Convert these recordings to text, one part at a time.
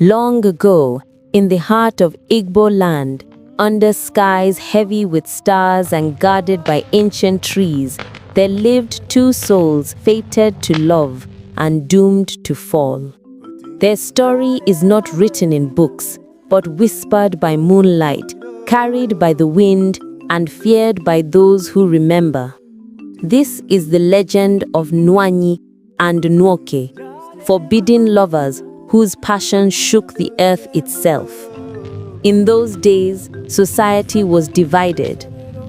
Long ago, in the heart of Igbo land, under skies heavy with stars and guarded by ancient trees, there lived two souls fated to love and doomed to fall. Their story is not written in books, but whispered by moonlight, carried by the wind, and feared by those who remember. This is the legend of Nwanyi and Nwoke, forbidden lovers whose passion shook the earth itself. In those days, society was divided.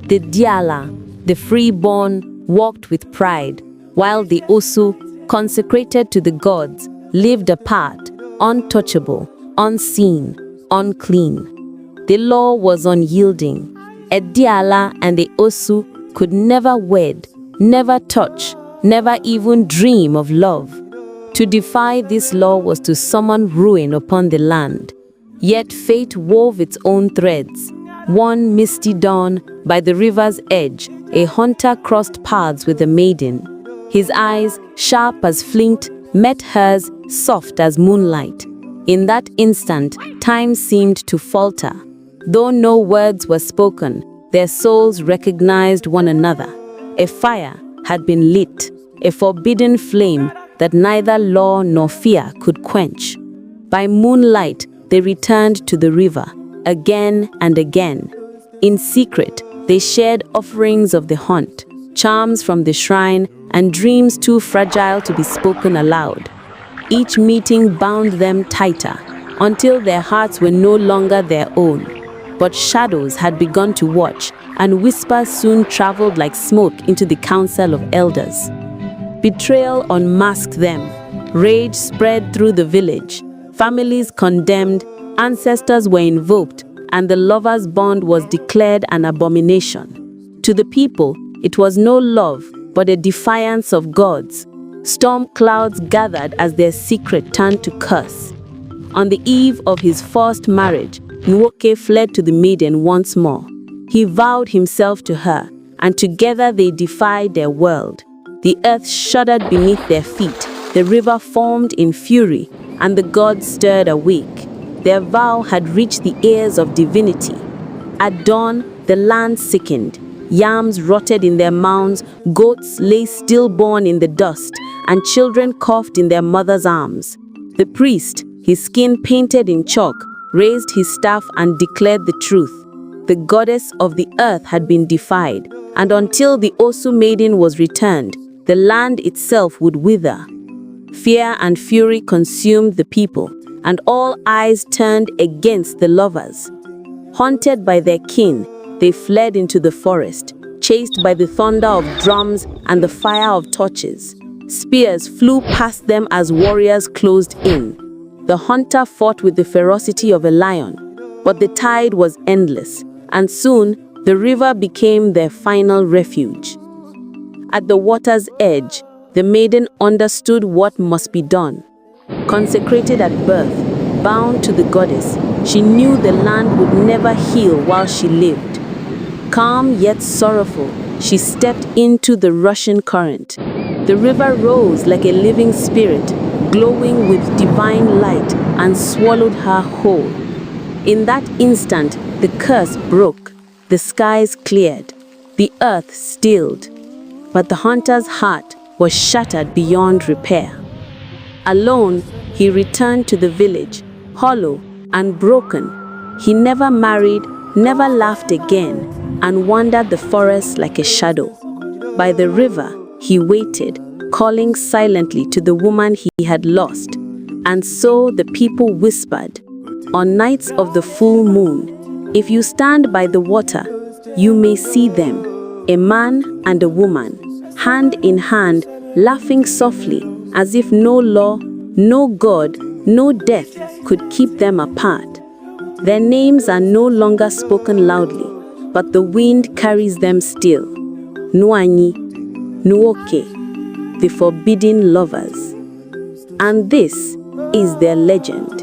The Diala, the freeborn, walked with pride, while the Osu, consecrated to the gods, lived apart, untouchable, unseen, unclean. The law was unyielding. A Diala and the Osu could never wed, never touch, never even dream of love. To defy this law was to summon ruin upon the land. Yet fate wove its own threads. One misty dawn, by the river's edge, a hunter crossed paths with a maiden. His eyes, sharp as flint, met hers, soft as moonlight. In that instant, time seemed to falter. Though no words were spoken, their souls recognized one another. A fire had been lit, a forbidden flame that neither law nor fear could quench. By moonlight, they returned to the river, again and again. In secret, they shared offerings of the hunt, charms from the shrine, and dreams too fragile to be spoken aloud. Each meeting bound them tighter, until their hearts were no longer their own. But shadows had begun to watch, and whispers soon traveled like smoke into the council of elders. Betrayal unmasked them. Rage spread through the village. Families condemned, ancestors were invoked, and the lovers' bond was declared an abomination. To the people, it was no love, but a defiance of gods. Storm clouds gathered as their secret turned to curse. On the eve of his first marriage, Nwoke fled to the maiden once more. He vowed himself to her, and together they defied their world. The earth shuddered beneath their feet, the river foamed in fury, and the gods stirred awake. Their vow had reached the ears of divinity. At dawn, the land sickened. Yams rotted in their mounds, goats lay stillborn in the dust, and children coughed in their mothers' arms. The priest, his skin painted in chalk, raised his staff and declared the truth. The goddess of the earth had been defied, and until the Osu maiden was returned, the land itself would wither. Fear and fury consumed the people, and all eyes turned against the lovers. Haunted by their kin, they fled into the forest, chased by the thunder of drums and the fire of torches. Spears flew past them as warriors closed in. The hunter fought with the ferocity of a lion, but the tide was endless, and soon the river became their final refuge. At the water's edge, the maiden understood what must be done. Consecrated at birth, bound to the goddess, she knew the land would never heal while she lived. Calm yet sorrowful, she stepped into the rushing current. The river rose like a living spirit, glowing with divine light, and swallowed her whole. In that instant, the curse broke, the skies cleared, the earth stilled. But the hunter's heart was shattered beyond repair. Alone, he returned to the village, hollow and broken. He never married, never laughed again, and wandered the forest like a shadow. By the river, he waited, calling silently to the woman he had lost. And so the people whispered, on nights of the full moon, if you stand by the water, you may see them, a man and a woman, hand in hand, laughing softly, as if no law, no God, no death could keep them apart. Their names are no longer spoken loudly, but the wind carries them still. Nwanyi, Nwoke, the forbidden lovers. And this is their legend.